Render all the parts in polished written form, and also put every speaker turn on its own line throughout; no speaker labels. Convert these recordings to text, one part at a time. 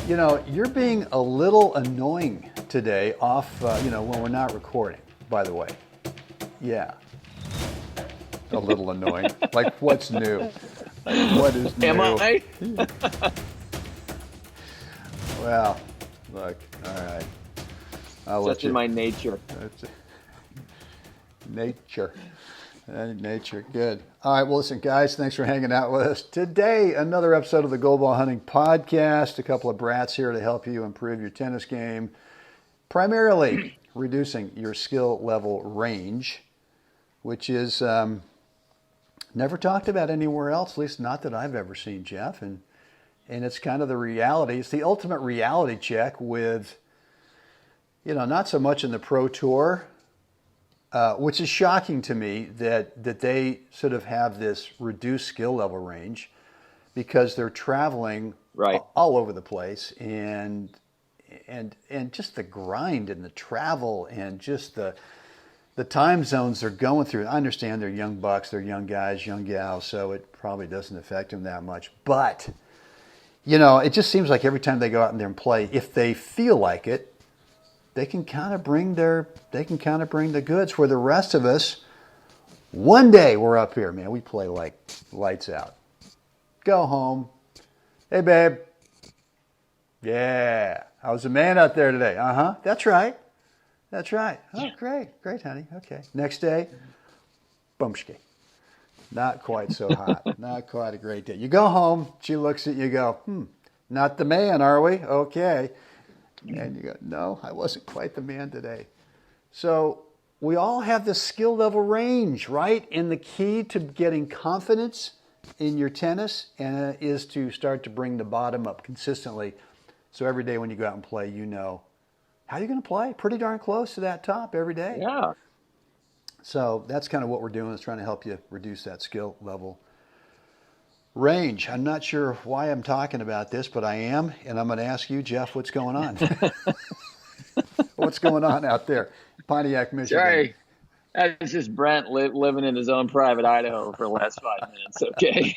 You're being a little annoying today off, when we're not recording, by the way. Yeah, a little annoying. Like, what's new? Like, what is new?
Am I?
Well, look, all right. I'll let
Just in
you.
my nature.
That's nature. Nature, good. All right, well, listen, guys, thanks for hanging out with us. Today, another episode of the Gold Ball Hunting Podcast. A couple of brats here to help you improve your tennis game, primarily reducing your skill level range, which is never talked about anywhere else, at least not that I've ever seen, Jeff. And it's kind of the reality. It's the ultimate reality check with, not so much in the Pro Tour, which is shocking to me that they sort of have this reduced skill level range because they're traveling
Right.
all over the place, and just the grind and the travel and just the time zones they're going through. I understand they're young bucks, they're young guys, young gals, so it probably doesn't affect them that much. But it just seems like every time they go out there and play, if they feel like it, they can kind of bring the goods. For the rest of us, one day we're up here, man. We play like lights out. Go home. Hey, babe. Yeah. I was a man out there today. Uh-huh. That's right. Oh, great, honey. Okay. Next day, bumshki. Not quite so hot. Not quite a great day. You go home. She looks at you. Go, not the man, are we? Okay. And you go, no, I wasn't quite the man today. So we all have this skill level range, right? And the key to getting confidence in your tennis is to start to bring the bottom up consistently. So every day when you go out and play, how you're going to play. Pretty darn close to that top every day.
Yeah.
So that's kind of what we're doing, is trying to help you reduce that skill level range. I'm not sure why I'm talking about this, but I am, and I'm going to ask you, Jeff, what's going on? What's going on out there, Pontiac, Michigan?
Sorry. That's just Brent living in his own private Idaho for the last 5 minutes. Okay.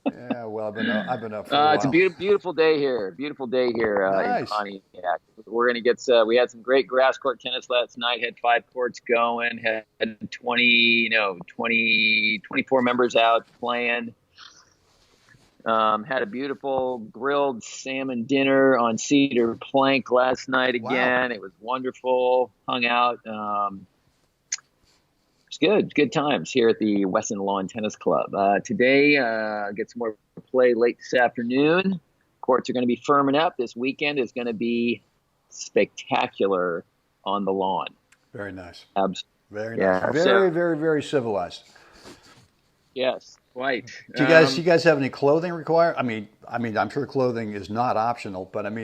Yeah, well, I've been up for a while.
It's a beautiful day here. Beautiful day here
Nice.
in Pontiac. We're gonna get. We had some great grass court tennis last night. Had 5 courts going. Had 24 members out playing. Had a beautiful grilled salmon dinner on cedar plank last night again.
Wow.
It was wonderful. Hung out. It's good times here at the Weston Lawn Tennis Club. Today, get some more play late this afternoon. Courts are going to be firming up. This weekend is going to be spectacular on the lawn.
Very nice.
Very
nice. Very, very, very civilized.
Yes, quite.
Do you guys have any clothing required? I mean, I'm sure clothing is not optional, but I'm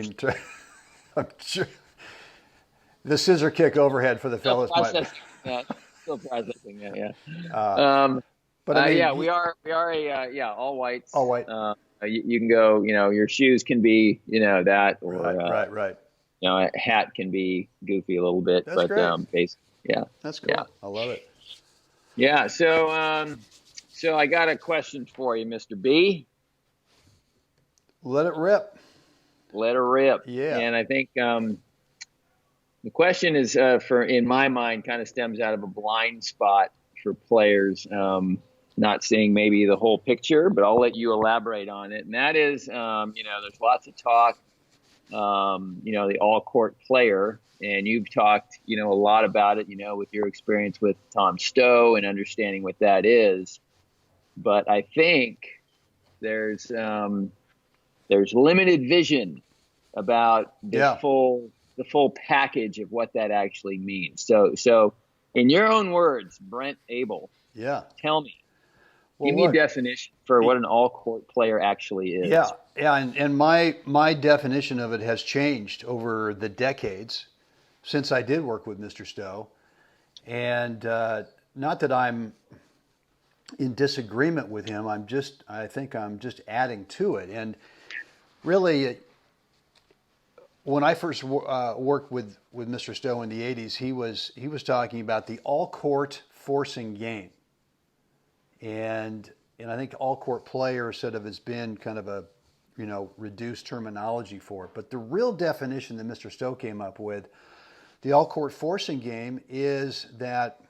sure the scissor kick overhead for the fellas might.
Still processing. Yeah.
But
we are all whites.
All white.
You can go. Your shoes can be that, or
right.
A hat can be goofy a little bit.
That's great.
Yeah.
That's cool.
Yeah.
I love it.
Yeah. So I got a question for you, Mr. B.
Let it rip.
Let her rip.
Yeah.
And I think the question is, in my mind, kind of stems out of a blind spot for players, not seeing maybe the whole picture, but I'll let you elaborate on it. And that is, there's lots of talk, the all-court player, and you've talked, a lot about it, with your experience with Tom Stowe and understanding what that is. But I think there's limited vision about the full package of what that actually means. So in your own words, Brent Abel, tell me, give me a definition for what an all-court player actually is.
Yeah, and my definition of it has changed over the decades since I did work with Mr. Stowe, and not that I'm in disagreement with him. I think I'm just adding to it, and really. When I first worked with Mr. Stowe in the 80s, he was talking about the all-court forcing game. And I think all-court player sort of has been kind of a reduced terminology for it. But the real definition that Mr. Stowe came up with, the all-court forcing game, is that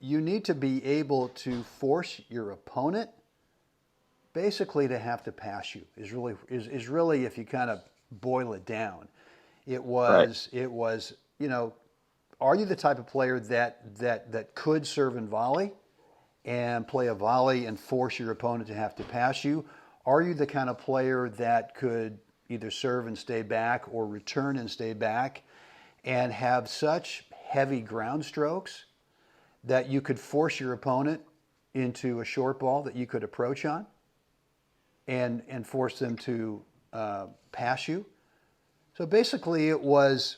you need to be able to force your opponent basically to have to pass you. Is really if you kind of boil it down. It was are you the type of player that could serve and volley and play a volley and force your opponent to have to pass you? Are you the kind of player that could either serve and stay back or return and stay back and have such heavy ground strokes that you could force your opponent into a short ball that you could approach on and force them to pass you? So basically it was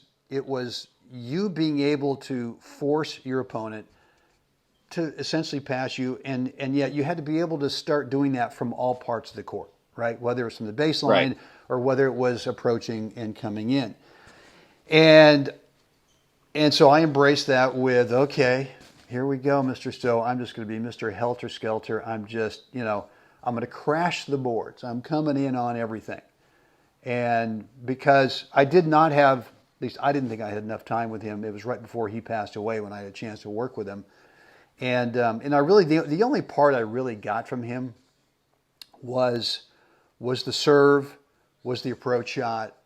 you being able to force your opponent to essentially pass you, and yet you had to be able to start doing that from all parts of the court, right? Whether it's from the baseline
Right.
or whether it was approaching and coming in. And so I embraced that with, okay, here we go, Mr. Stowe. I'm just going to be Mr. Helter Skelter. I'm just, I'm going to crash the boards. I'm coming in on everything. And because I did not have, at least I didn't think I had enough time with him. It was right before he passed away when I had a chance to work with him. And I really, the only part I really got from him was the serve, was the approach shot,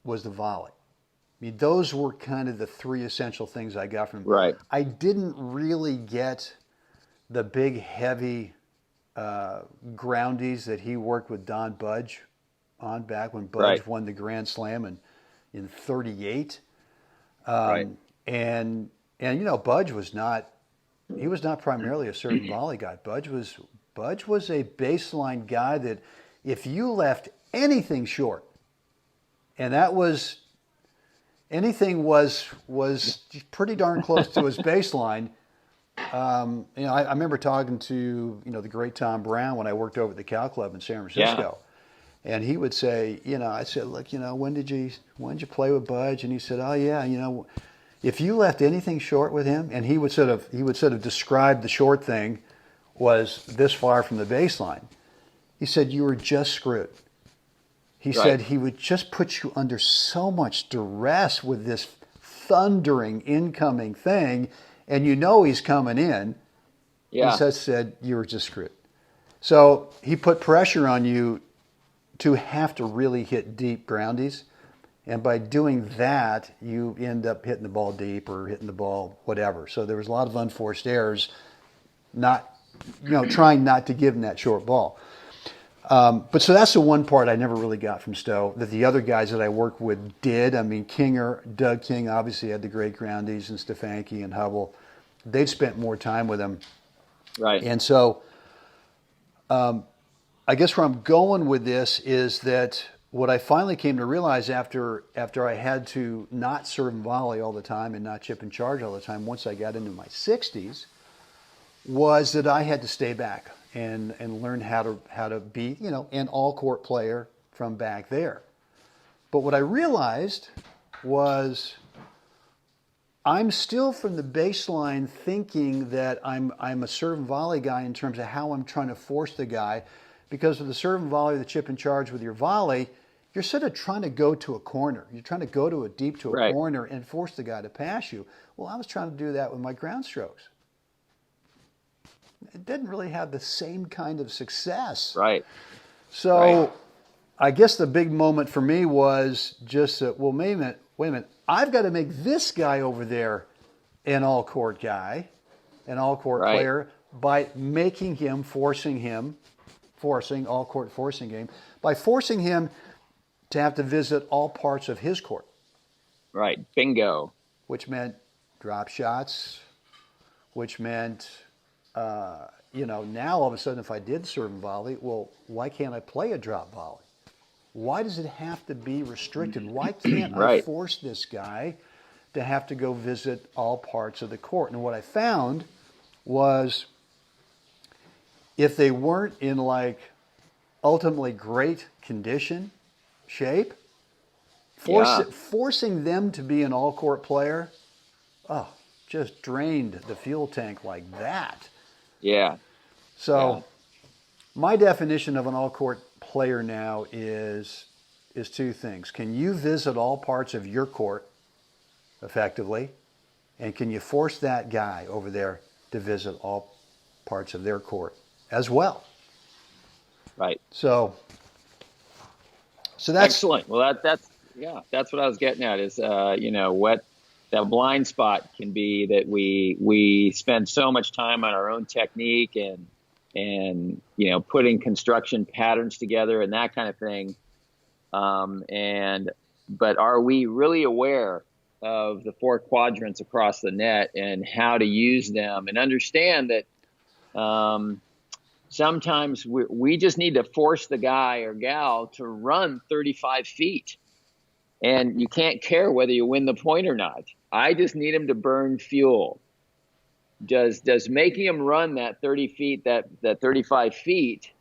was the volley. I mean, those were kind of the three essential things I got from him.
Right.
I didn't really get the big, heavy groundies that he worked with Don Budge on back when Budge
Right.
won the Grand Slam in 38.
Right.
And Budge was not, he was not primarily a serve and volley guy. Budge was a baseline guy that if you left anything short, and that was, anything was pretty darn close to his baseline. I remember talking to the great Tom Brown when I worked over at the Cal Club in San Francisco, and he would say, I said, look, when did you play with Budge? And he said, oh yeah, if you left anything short with him, and he would sort of describe the short thing was this far from the baseline. He said you were just screwed. He said he would just put you under so much duress with this thundering incoming thing, and he's coming in.
Yeah.
He said you were just screwed. So he put pressure on you to have to really hit deep groundies, and by doing that, you end up hitting the ball deep or hitting the ball whatever. So there was a lot of unforced errors, trying not to give him that short ball. But so that's the one part I never really got from Stowe that the other guys that I worked with did. I mean, Doug King obviously had the great groundies, and Stefanski and Hubble. They'd spent more time with him.
Right.
And so I guess where I'm going with this is that what I finally came to realize after I had to not serve and volley all the time and not chip and charge all the time once I got into my 60s was that I had to stay back and learn how to be, an all-court player from back there. But what I realized was I'm still from the baseline thinking that I'm a serve and volley guy in terms of how I'm trying to force the guy, because with the serve and volley, the chip and charge with your volley, you're sort of trying to go to a corner. You're trying to go to a deep to a
Right.
corner and force the guy to pass you. Well, I was trying to do that with my ground strokes. It didn't really have the same kind of success.
Right.
So
Right.
I guess the big moment for me was just that, well, wait a minute. I've got to make this guy over there an all-court guy, an all-court
Right.
player, by making him, all-court forcing game, by forcing him to have to visit all parts of his court.
Right. Bingo.
Which meant drop shots, which meant, now all of a sudden if I did serve and volley, well, why can't I play a drop volley? Why does it have to be restricted? Why can't I
Right.
force this guy to have to go visit all parts of the court? And what I found was if they weren't in ultimately great condition, shape, forcing them to be an all-court player, just drained the fuel tank like that.
Yeah.
So my definition of an all-court player now is two things. Can you visit all parts of your court effectively? And can you force that guy over there to visit all parts of their court as well?
Right.
So that's
excellent. Well, that's what I was getting at is, what that blind spot can be, that we spend so much time on our own technique and putting construction patterns together and that kind of thing. But are we really aware of the 4 quadrants across the net and how to use them, and understand that sometimes we just need to force the guy or gal to run 35 feet, and you can't care whether you win the point or not. I just need him to burn fuel. Does making him run that 30 feet, that 35 feet,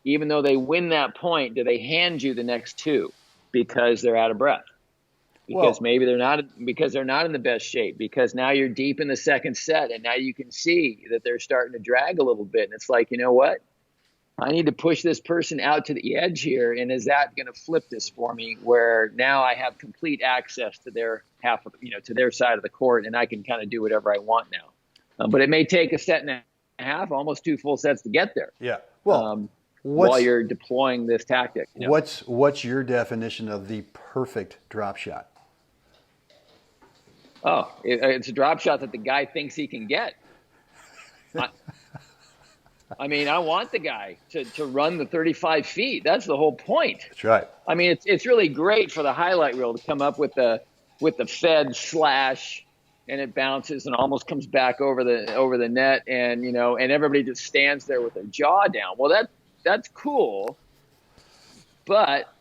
even though they win that point, do they hand you the next 2 because they're out of breath? Because maybe they're not in the best shape, because now you're deep in the second set and now you can see that they're starting to drag a little bit. And it's like, you know what? I need to push this person out to the edge here. And is that going to flip this for me, where now I have complete access to their to their side of the court, and I can kind of do whatever I want now. But it may take a set and a half, almost 2 full sets to get there.
Yeah. Well,
while you're deploying this tactic.
What's your definition of the perfect drop shot?
Oh, it's a drop shot that the guy thinks he can get. I mean, I want the guy to run the 35 feet. That's the whole point.
That's right.
I mean, it's really great for the highlight reel to come up with the fed slash, and it bounces and almost comes back over the net, and and everybody just stands there with their jaw down. Well, that's cool, but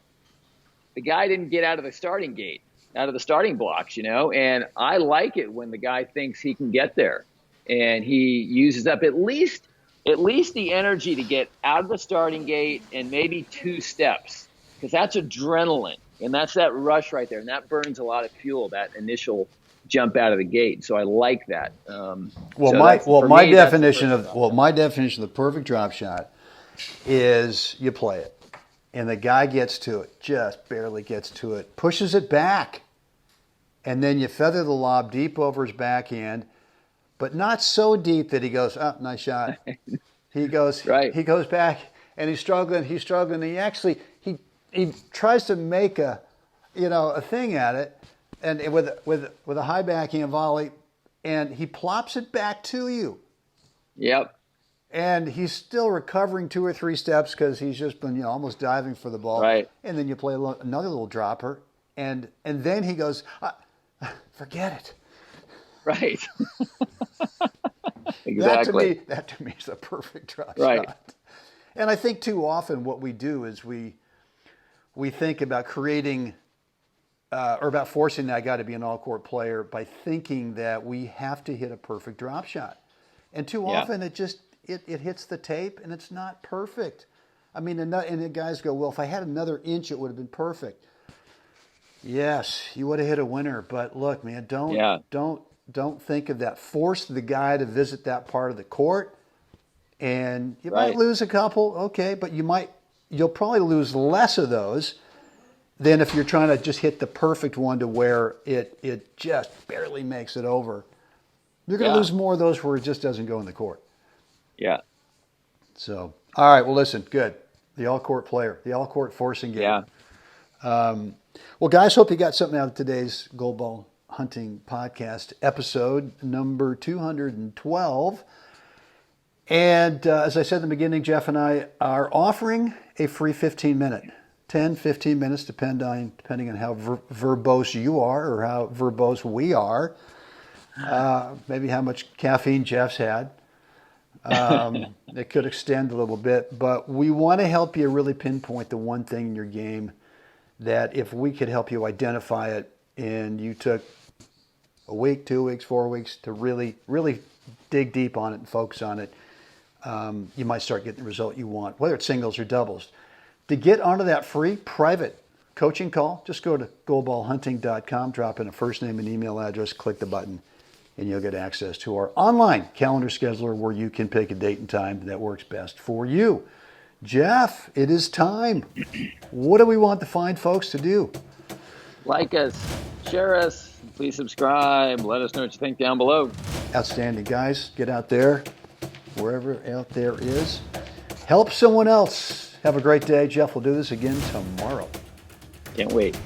the guy didn't get out of the starting gate, out of the starting blocks, and I like it when the guy thinks he can get there, and he uses up at least the energy to get out of the starting gate and maybe 2 steps, because that's adrenaline, and that's that rush right there, and that burns a lot of fuel, that initial jump out of the gate. So I like that. My definition of the perfect drop shot is you play it, and the guy gets to it, just barely gets to it, pushes it back, and then you feather the lob deep over his backhand, but not so deep that he goes, oh, nice shot. He goes right.
He goes back, and he's struggling. He tries to make a thing at it, and with a high backhand volley, and he plops it back to you.
Yep.
And he's still recovering 2 or 3 steps because he's just been almost diving for the ball.
Right.
And then you play another little dropper, and then he goes, forget it.
Right. Exactly.
That to me is a perfect drop
right.
shot. And I think too often what we do is we think about creating or about forcing that guy to be an all-court player by thinking that we have to hit a perfect drop shot. And too often it hits the tape and it's not perfect. I mean, and the guys go, well, if I had another inch, it would have been perfect. Yes, you would have hit a winner. But look, man, don't think of that. Force the guy to visit that part of the court, and you might lose a couple, okay, but you'll probably lose less of those than if you're trying to just hit the perfect one to where it just barely makes it over. You're going to lose more of those where it just doesn't go in the court.
Yeah.
So, all right, well, listen, good. The all-court player, the all-court forcing game.
Yeah.
Well, guys, hope you got something out of today's Gold Ball Hunting Podcast, episode number 212. And as I said in the beginning, Jeff and I are offering a free 15-minute, 10, 15 minutes, depending on how verbose you are or how verbose we are. Maybe how much caffeine Jeff's had. It could extend a little bit, but we want to help you really pinpoint the one thing in your game that if we could help you identify it and you took a week, 2 weeks, 4 weeks to really, really dig deep on it and focus on it, you might start getting the result you want, whether it's singles or doubles. To get onto that free private coaching call, just go to goldballhunting.com, drop in a first name and email address, click the button, and you'll get access to our online calendar scheduler where you can pick a date and time that works best for you. Jeff, it is time. What do we want the fine folks to do?
Like us, share us, please subscribe. Let us know what you think down below.
Outstanding, guys. Get out there, wherever out there is. Help someone else. Have a great day. Jeff will do this again tomorrow.
Can't wait.